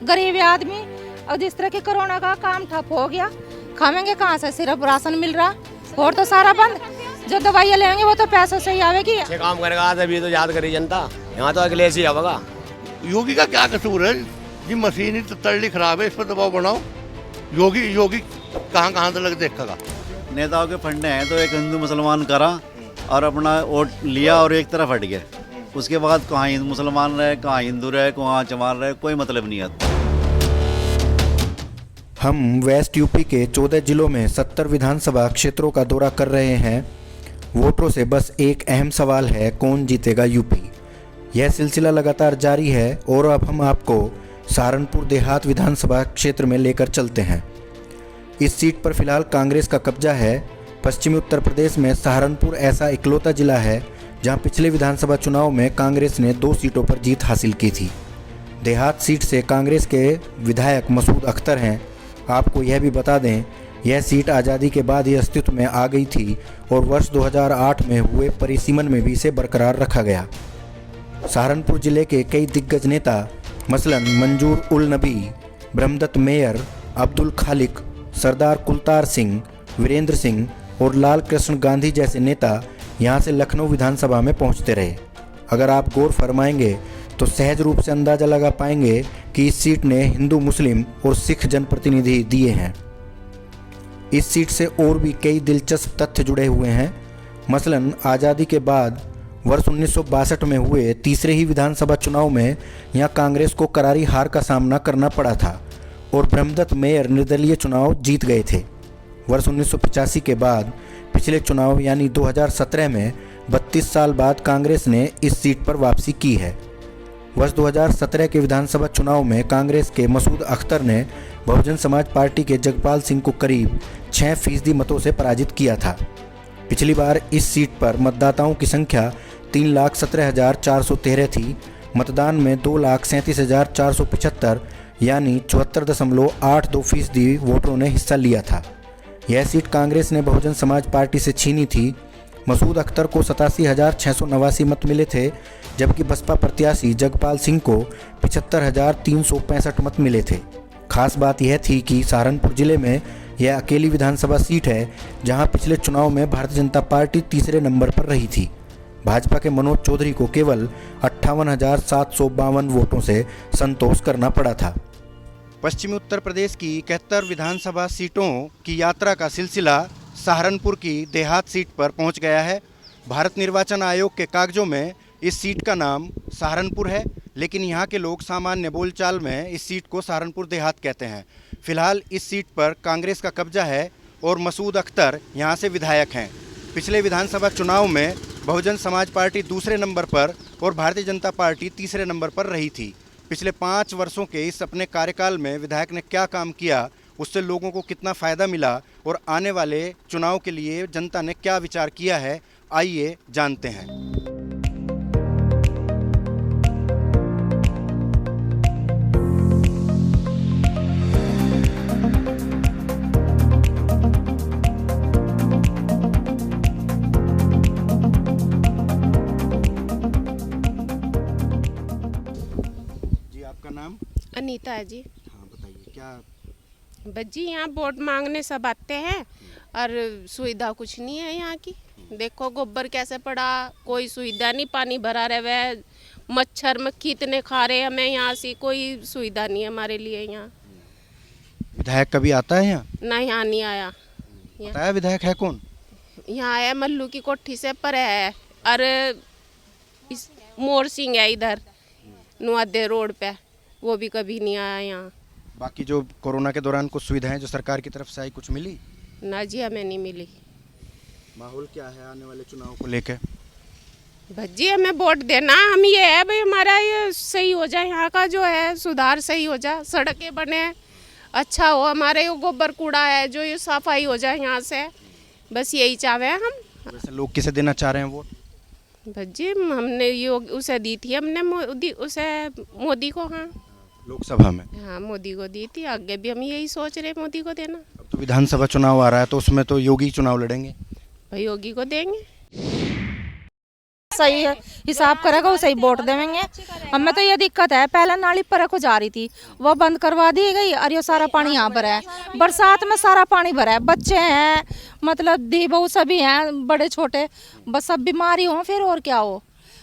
गरीब आदमी। और जिस तरह के कोरोना का काम ठप हो गया, खाएंगे कहाँ से? सिर्फ राशन मिल रहा और तो सारा बंद। जो दवाइयाँ लेंगे वो तो पैसों से ही आवेगी। अच्छे काम करेगा अभी तो याद करी जनता, यहाँ तो अखिलेश ही आवेगा। योगी का क्या कसूर है? ये मशीन ही तल्ली खराब है, इस पर दबाव बनाओ। योगी कहाँ तक देखेगा? नेताओं के फंडे हैं तो एक हिंदू मुसलमान करा और अपना वोट लिया और एक तरफ हट गया। उसके बाद कहाँ हिंदू मुसलमान रहे, कहाँ हिंदू रहे, कहाँ चमार रहे, कोई मतलब नहीं आता। हम वेस्ट यूपी के 14 जिलों में 70 विधानसभा क्षेत्रों का दौरा कर रहे हैं। वोटरों से बस एक अहम सवाल है, कौन जीतेगा यूपी। यह सिलसिला लगातार जारी है और अब हम आपको सहारनपुर देहात विधानसभा क्षेत्र में लेकर चलते हैं। इस सीट पर फिलहाल कांग्रेस का कब्जा है। पश्चिमी उत्तर प्रदेश में सहारनपुर ऐसा इकलौता जिला है जहां पिछले विधानसभा चुनाव में कांग्रेस ने 2 सीटों पर जीत हासिल की थी। देहात सीट से कांग्रेस के विधायक मसूद अख्तर हैं। आपको यह भी बता दें, यह सीट आज़ादी के बाद ही अस्तित्व में आ गई थी और वर्ष 2008 में हुए परिसीमन में भी इसे बरकरार रखा गया। सहारनपुर जिले के कई दिग्गज नेता मसलन मंजूर उल नबी, ब्रह्मदत्त मेयर, अब्दुल खालिक, सरदार कुलतार सिंह, वीरेंद्र सिंह और लाल कृष्ण गांधी जैसे नेता यहां से लखनऊ विधानसभा में पहुंचते रहे। अगर आप गौर फरमाएंगे तो सहज रूप से अंदाज़ा लगा पाएंगे कि इस सीट ने हिंदू, मुस्लिम और सिख जनप्रतिनिधि दिए हैं। इस सीट से और भी कई दिलचस्प तथ्य जुड़े हुए हैं। मसलन आज़ादी के बाद वर्ष 1962 में हुए तीसरे ही विधानसभा चुनाव में यहां कांग्रेस को करारी हार का सामना करना पड़ा था और ब्रह्मदत्त मेयर निर्दलीय चुनाव जीत गए थे। वर्ष 1985 के बाद पिछले चुनाव यानी 2017 में 32 साल बाद कांग्रेस ने इस सीट पर वापसी की है। वर्ष 2017 के विधानसभा चुनाव में कांग्रेस के मसूद अख्तर ने बहुजन समाज पार्टी के जगपाल सिंह को करीब 6% मतों से पराजित किया था। पिछली बार इस सीट पर मतदाताओं की संख्या 3,17,413 थी। मतदान में 2,37,475 यानी 74.82% वोटरों ने हिस्सा लिया था। यह सीट कांग्रेस ने बहुजन समाज पार्टी से छीनी थी। मसूद अख्तर को 87,689 मत मिले थे, जबकि बसपा प्रत्याशी जगपाल सिंह को 75,365 मत मिले थे। खास बात यह थी कि सहारनपुर जिले में यह अकेली विधानसभा सीट है जहां पिछले चुनाव में भारतीय जनता पार्टी तीसरे नंबर पर रही थी। भाजपा के मनोज चौधरी को केवल 58,752 वोटों से संतोष करना पड़ा था। पश्चिमी उत्तर प्रदेश की 71 विधानसभा सीटों की यात्रा का सिलसिला सहारनपुर की देहात सीट पर पहुंच गया है। भारत निर्वाचन आयोग के कागजों में इस सीट का नाम सहारनपुर है, लेकिन यहाँ के लोग सामान्य बोलचाल में इस सीट को सहारनपुर देहात कहते हैं। फिलहाल इस सीट पर कांग्रेस का कब्जा है और मसूद अख्तर यहाँ से विधायक हैं। पिछले विधानसभा चुनाव में बहुजन समाज पार्टी दूसरे नंबर पर और भारतीय जनता पार्टी तीसरे नंबर पर रही थी। पिछले 5 वर्षों के इस अपने कार्यकाल में विधायक ने क्या काम किया, उससे लोगों को कितना फ़ायदा मिला और आने वाले चुनाव के लिए जनता ने क्या विचार किया है, आइए जानते हैं। जी आपका नाम? अनीता है जी। हाँ बताइए, क्या बस जी यहाँ वोट मांगने सब आते हैं और सुविधा कुछ नहीं है यहाँ की। देखो गोबर कैसे पड़ा, कोई सुविधा नहीं, पानी भरा रहे, मच्छर मक्खी इतने खा रहे हमें यहाँ से, कोई सुविधा नहीं है हमारे लिए यहाँ। विधायक कभी आता है यहाँ? ना यहाँ नहीं आया। बताया विधायक है कौन? यहाँ आया मल्लू की कोठी से पर है और इस मोर सिंह है इधर नुआदे रोड पे, वो भी कभी नहीं आया यहाँ। बाकी जो कोरोना के दौरान कुछ सुविधाएं जो सरकार की तरफ से आई, कुछ मिली? ना जी हमें नहीं मिली। माहौल क्या है आने वाले चुनाव को लेकर? भज्जी हमें वोट देना, हम ये है भाई हमारा ये सही हो जाए, यहाँ का जो है सुधार सही हो जाए, सड़कें बने, अच्छा हो, हमारे ये गोबर कूड़ा है जो ये सफाई हो जाए यहाँ से, बस यही चाहे हैं हम। वैसे लोग किसे देना चाह रहे हैं वोट? भज्जी हमने ये उसे दी थी, हमने मोदी को। हाँ लोकसभा में? हाँ मोदी को दी थी, आगे भी हम यही सोच रहे मोदी को देना। अब तो विधानसभा चुनाव आ रहा है तो उसमें तो योगी चुनाव लड़ेंगे, भाई योगी को देंगे। सही है हिसाब करेगा वो सही वोट देंगे। हमें तो ये दिक्कत है, पहले नाली पर को जा रही थी वो बंद करवा दी गई और ये सारा पानी यहाँ भरा है, बरसात में सारा पानी भरा है, बच्चे हैं मतलब दी बहू सभी हैं बड़े छोटे, बस सब बीमारी हो फिर और क्या हो,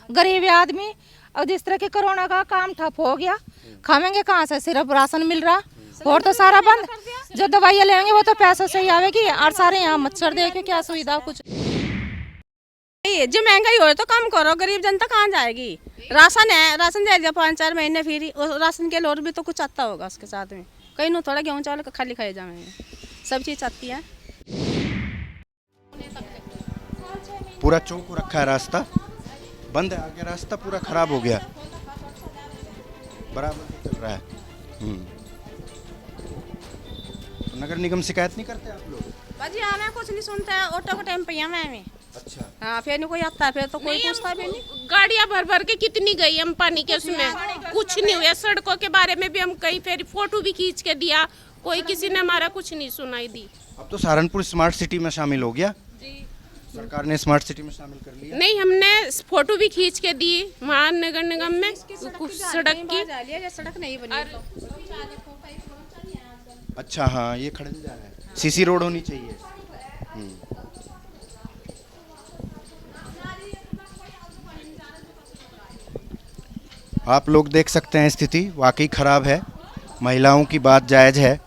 गरीब आदमी। और जिस तरह के कोरोना का काम ठप हो गया, खाएंगे कहाँ से, सिर्फ राशन मिल रहा और तो सारा बंद, जो दवाइयाँ लेंगे वो तो पैसों से ही आवेगी और सारे यहाँ मच्छर दे के क्या सुविधा कुछ। जो महंगाई हो तो कम करो, गरीब जनता कहाँ जाएगी। राशन है, राशन दे दिया 5-4 महीने फिर राशन के लोर भी तो कुछ आता होगा उसके साथ में, कहीं ना थोड़ा गेहूँ चावल खाली खाए जाएंगे, सब चीज़ आती है। पूरा चौक रखा है, रास्ता बंद है, आगे रास्ता पूरा खराब हो गया, बराबर चल रहा है। तो नगर निगम शिकायत नहीं करते आप लोग? बाजी हमें कुछ नहीं सुनता है, ऑटो का टाइम पे हमें। अच्छा हाँ, फिर नहीं कोई आता है, फिर तो कोई पूछता भी नहीं। गाड़ियां भर भर के कितनी गई हम पानी के उसमें, कुछ नहीं हुआ। सड़कों के बारे में भी हम कई फिर फोटो भी खींच के दिया, कोई किसी ने हमारा कुछ नहीं सुनाई दी। अब तो सहारनपुर स्मार्ट सिटी में शामिल हो गया, सरकार ने स्मार्ट सिटी में शामिल कर लिया। नहीं, हमने फोटो भी खींच के दी वहाँ नगर निगम में सड़क की, सड़क नहीं बनी तो। अच्छा हाँ, ये खड़े जा रहा है, सीसी रोड होनी चाहिए। आप लोग देख सकते हैं स्थिति वाकई खराब है, महिलाओं की बात जायज़ है।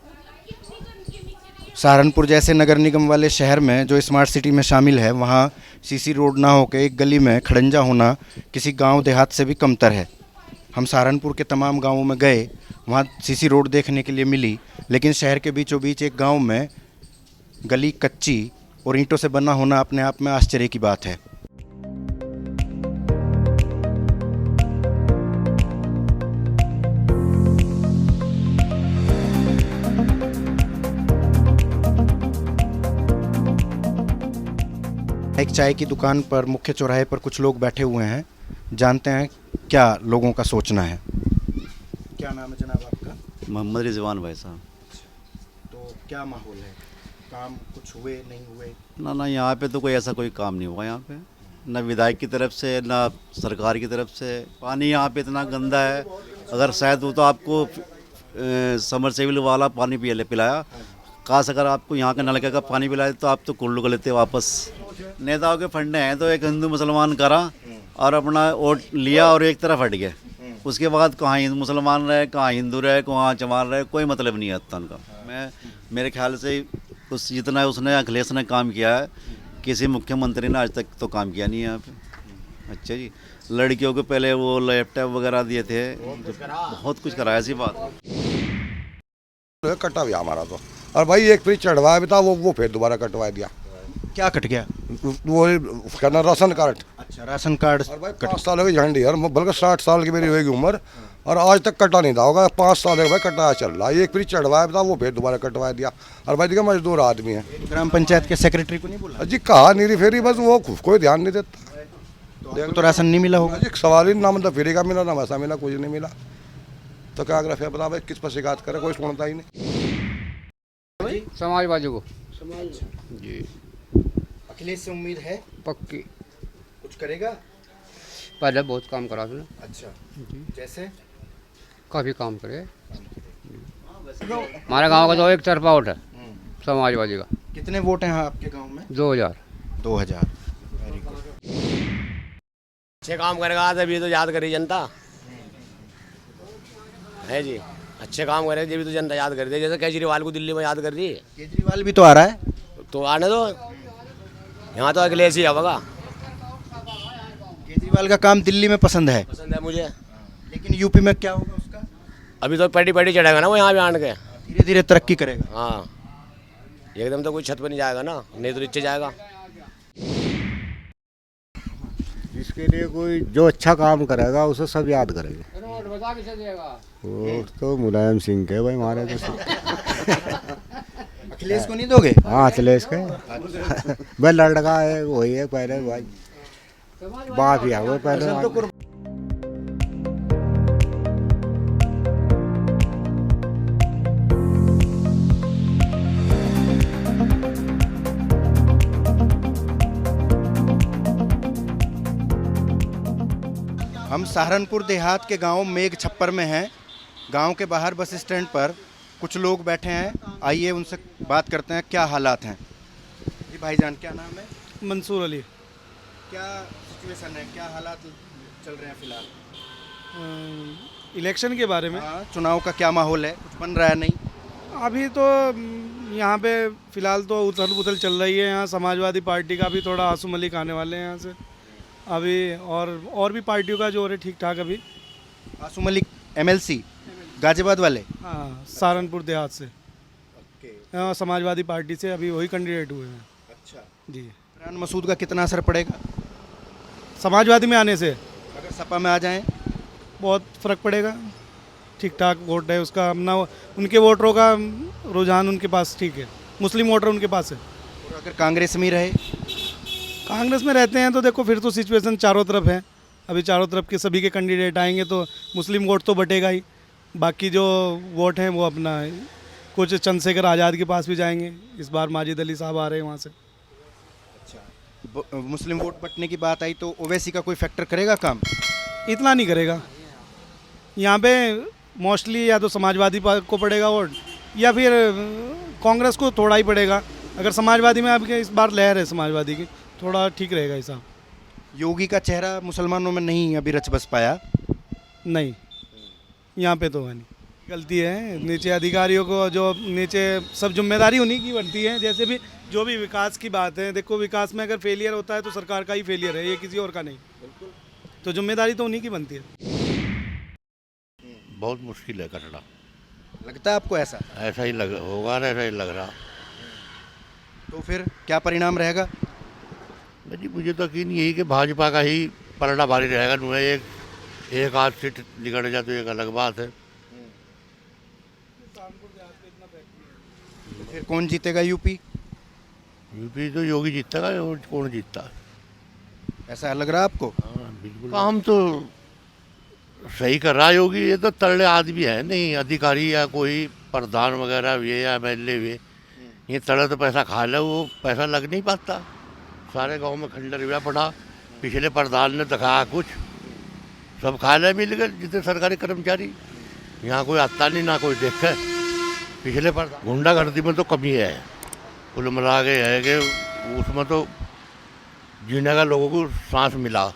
सहारनपुर जैसे नगर निगम वाले शहर में जो स्मार्ट सिटी में शामिल है, वहाँ सीसी रोड ना होकर एक गली में खड़ंजा होना किसी गांव देहात से भी कमतर है। हम सहारनपुर के तमाम गांवों में गए, वहाँ सीसी रोड देखने के लिए मिली, लेकिन शहर के बीचों बीच एक गांव में गली कच्ची और ईंटों से बना होना अपने आप में आश्चर्य की बात है। एक चाय की दुकान पर मुख्य चौराहे पर कुछ लोग बैठे हुए हैं, जानते हैं क्या लोगों का सोचना है। क्या नाम है जनाब आपका? मोहम्मद रिजवान भाई साहब। तो क्या माहौल है, काम कुछ हुए नहीं हुए? ना यहाँ पे तो कोई ऐसा कोई काम नहीं हुआ यहाँ पे, ना विधायक की तरफ से ना सरकार की तरफ से। पानी यहाँ पे इतना गंदा है, अगर शायद वो तो आपको समरसेबल वाला पानी पिलाया, काश अगर आपको यहाँ के नलके का पानी पिलाए तो आप तो कुल्लू को लेते वापस। नेताओं के फंडे हैं तो एक हिंदू मुसलमान करा और अपना वोट लिया और एक तरफ हट गया, उसके बाद कहाँ हिंदू मुसलमान रहे, कहाँ हिंदू रहे, कहाँ चमार रहे, कोई मतलब नहीं आता उनका। मेरे ख्याल से उस जितना उसने अखिलेश ने काम किया है, किसी मुख्यमंत्री ने आज तक तो काम किया नहीं है यहाँ पे। अच्छा जी, लड़कियों को पहले वो लैपटॉप वगैरह दिए थे, बहुत कुछ कराया, ऐसी बात कटा गया हमारा तो। और भाई एक फ्रिज चढ़वाया भी था, वो फिर दोबारा कटवा दिया। क्या कट गया? वो कहना राशन कार्ड। अच्छा, राशन कार्ड। और भाई 5 साल की झंडी यार, बल्कि 60 साल की मेरी होगी उम्र और आज तक कटा नहीं था होगा। 5 साल है भाई कटा चल रहा है। एक फ्रिज चढ़वाया था, वो फिर दोबारा कटवा दिया। और भाई देखिए मजदूर आदमी है। ग्राम पंचायत के सेक्रेटरी को नहीं बोला जी? कहा नहीं फेरी, बस वो कोई ध्यान नहीं देता। तो राशन नहीं मिला होगा? जी सवाल ही ना, मतलब फ्री का मिला ना वैसा मिला, कुछ नहीं मिला। तो क्या अगर फिर बता भाई किस पर शिकायत करे, कोई सुनता ही नहीं। समाजवादी को जी। अखिलेश से उम्मीद है पक्की, कुछ करेगा? पहले बहुत काम करा उसने। अच्छा, जैसे काफ़ी काम करे। हमारे गांव का तो एक तरफा वोट है समाजवादी का। कितने वोट हैं आपके गांव में? 2000। 2000। अच्छे काम करेगा तभी तो याद करी जनता है जी। अच्छे काम करे तभी तो जनता याद कर रही है, जैसे केजरीवाल को दिल्ली में याद कर रही है। केजरीवाल भी तो आ रहा है, तो आने दो, यहाँ तो अखिलेश ही आएगा। केजरीवाल का काम दिल्ली में पसंद है मुझे, लेकिन यूपी में क्या होगा उसका? अभी तो पेटी पेटी चढ़ेगा ना वो यहाँ पे आन के, धीरे धीरे तरक्की करेगा। हाँ, एकदम तो कोई छत पर नहीं जाएगा ना, नहीं तो नीचे जाएगा। इसके लिए कोई जो अच्छा काम करेगा उसे सब याद करेंगे। वोट तो मुलायम सिंह के भाई हमारे तो। अखिलेश को नहीं दोगे? हाँ अखिलेश के भाई लड़का है, वही है पहले भाई, बाप ही है वो पहले। हम सहारनपुर देहात के गांव मेघ छप्पर में हैं। गांव के बाहर बस स्टैंड पर कुछ लोग बैठे हैं, आइए उनसे बात करते हैं क्या हालात हैं। जी भाईजान, क्या नाम है? मंसूर अली। क्या सिचुएशन है, क्या हालात चल रहे हैं फिलहाल? इलेक्शन के बारे में हाँ, चुनाव का क्या माहौल है, कुछ बन रहा है? नहीं अभी तो यहाँ पे फिलहाल तो उथल पुथल चल रही है। यहाँ समाजवादी पार्टी का भी थोड़ा आंसू मलिक आने वाले हैं यहाँ से अभी, और भी पार्टियों का जो है ठीक ठाक अभी। आंसू मलिक MLC गाजियाबाद वाले? हाँ, सहारनपुर देहात से। हाँ, समाजवादी पार्टी से अभी वही कैंडिडेट हुए हैं। अच्छा जी। इमरान मसूद का कितना असर पड़ेगा समाजवादी में आने से? अगर सपा में आ जाएं? बहुत फ़र्क पड़ेगा। ठीक ठाक वोट है उसका, अपना उनके वोटरों का रुझान उनके पास ठीक है, मुस्लिम वोटर उनके पास है। और अगर कांग्रेस में ही रहे? कांग्रेस में रहते हैं तो देखो फिर तो सिचुएशन चारों तरफ है। अभी चारों तरफ के सभी के कैंडिडेट आएंगे तो मुस्लिम वोट तो बटेगा ही, बाकी जो वोट हैं वो अपना कुछ चंद्रशेखर आज़ाद के पास भी जाएंगे। इस बार माजिद अली साहब आ रहे हैं वहाँ से। अच्छा, मुस्लिम वोट बटने की बात आई तो ओवैसी का कोई फैक्टर करेगा काम? इतना नहीं करेगा। यहाँ पे मोस्टली या तो समाजवादी को पड़ेगा वोट या फिर कांग्रेस को थोड़ा ही पड़ेगा। अगर समाजवादी में आपके इस बार लहर है समाजवादी की, थोड़ा ठीक रहेगा हिसाब। योगी का चेहरा मुसलमानों में नहीं अभी रच बस पाया? नहीं, यहाँ पे तो है नहीं। गलती है नीचे अधिकारियों को, जो नीचे सब जिम्मेदारी उन्हीं की बनती है। जैसे भी जो भी विकास की बात है, देखो विकास में अगर फेलियर होता है तो सरकार का ही फेलियर है, ये किसी और का नहीं। तो जिम्मेदारी तो उन्हीं की बनती है। बहुत मुश्किल है करना। लगता है आपको ऐसा? ऐसा ही लग होगा ना, ऐसा ही लग रहा। तो फिर क्या परिणाम रहेगा? जी मुझे तो यकीन यही कि भाजपा का ही पलड़ा भारी रहेगा। नुआ एक आध सीट निकल जाए तो एक अलग बात है। तो फिर कौन जीतेगा यूपी? यूपी तो योगी जीतेगा, और कौन जीतता? ऐसा लग रहा है आपको? हाँ बिल्कुल। काम तो सही कर रहा योगी। ये तो तगड़े आदमी है नहीं, अधिकारी या कोई प्रधान वगैरह हुए या MLA हुए, ये तड़े तो पैसा खा ले, वो पैसा लग नहीं पाता। सारे गांव में खंडर हुआ पड़ा, पिछले प्रधान ने दिखाया कुछ, सब खा ले मिल गए जितने सरकारी कर्मचारी। यहाँ कोई आता नहीं, ना कोई देखे। पिछले प्रधान गुंडागर्दी में तो कमी है, कुल मिला के है कि उसमें तो जीने का लोगों को सांस मिला।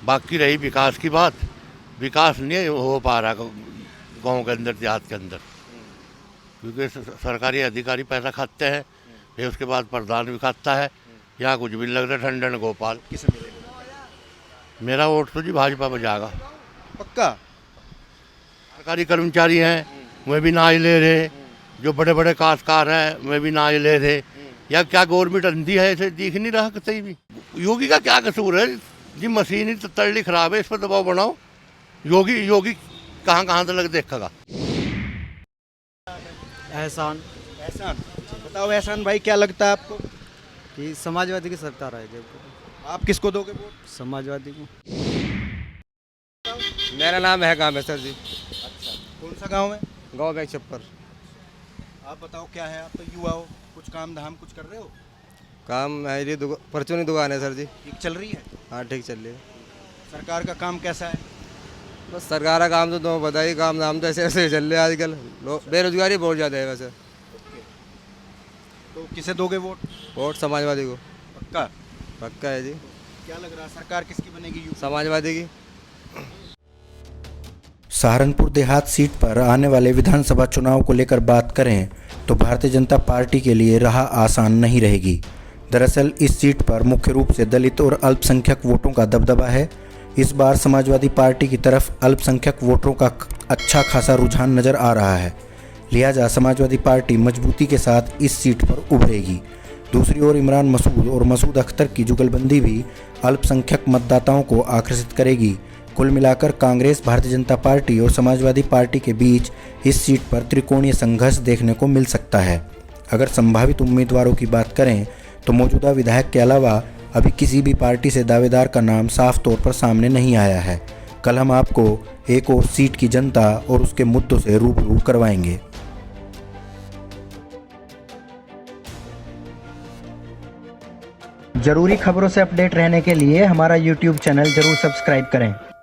बाकी रही विकास की बात, विकास नहीं हो पा रहा गांव के अंदर, देहात के अंदर, क्योंकि सरकारी अधिकारी पैसा खाते हैं, फिर उसके बाद प्रधान भी खाता है। यहाँ कुछ भी लग रहा है। ठंडन गोपाल किसे मिलेगा? मेरा वोट तो जी भाजपा में जाएगा पक्का। सरकारी कर्मचारी हैं वे भी ना ही ले रहे, जो बड़े बड़े काश्तकार हैं वे भी ना ही ले रहे। या क्या गवर्नमेंट अंधी है, ऐसे दिख नहीं रहा कहीं भी। योगी का क्या कसूर है जी? मशीन ही तल्ली खराब है, इस पर दबाव बनाओ। योगी कहाँ कहाँ से लग देखेगा। एहसान बताओ एहसान भाई, क्या लगता है आपको? कि समाजवादी की सरकार आएगी। आप किसको दोगे वोट? समाजवादी को। मेरा नाम है कामेश्वर जी। अच्छा, कौन सा गांव है? गाँव में छप्पर। आप बताओ क्या है, आप तो युवा हो, कुछ काम धाम कुछ कर रहे हो? काम मेरी परचूनी दुकान है सर जी। ठीक चल रही है? हाँ ठीक चल रही है। सरकार का काम कैसा है? बस सरकार का काम तो बताइए, काम धाम तो ऐसे ऐसे चल रहे हैं आजकल। बेरोजगारी बहुत ज़्यादा है वैसे। तो किसे दोगे वोट? वोट समाजवादी को। पक्का? पक्का है जी। क्या लग रहा है सरकार किसकी बनेगी? समाजवादी की। सहारनपुर देहात सीट पर आने वाले विधानसभा चुनाव को लेकर बात करें तो भारतीय जनता पार्टी के लिए राह आसान नहीं रहेगी। दरअसल इस सीट पर मुख्य रूप से दलित और अल्पसंख्यक वोटों का दबदबा है। इस बार समाजवादी पार्टी की तरफ अल्पसंख्यक वोटरों का अच्छा खासा रुझान नजर आ रहा है, लिहाजा समाजवादी पार्टी मजबूती के साथ इस सीट पर उभरेगी। दूसरी ओर इमरान मसूद और मसूद अख्तर की जुगलबंदी भी अल्पसंख्यक मतदाताओं को आकर्षित करेगी। कुल मिलाकर कांग्रेस, भारतीय जनता पार्टी और समाजवादी पार्टी के बीच इस सीट पर त्रिकोणीय संघर्ष देखने को मिल सकता है। अगर संभावित उम्मीदवारों की बात करें तो मौजूदा विधायक के अलावा अभी किसी भी पार्टी से दावेदार का नाम साफ तौर पर सामने नहीं आया है। कल हम आपको एक और सीट की जनता और उसके मुद्दों से रूबरू करवाएंगे। जरूरी खबरों से अपडेट रहने के लिए हमारा YouTube चैनल जरूर सब्सक्राइब करें।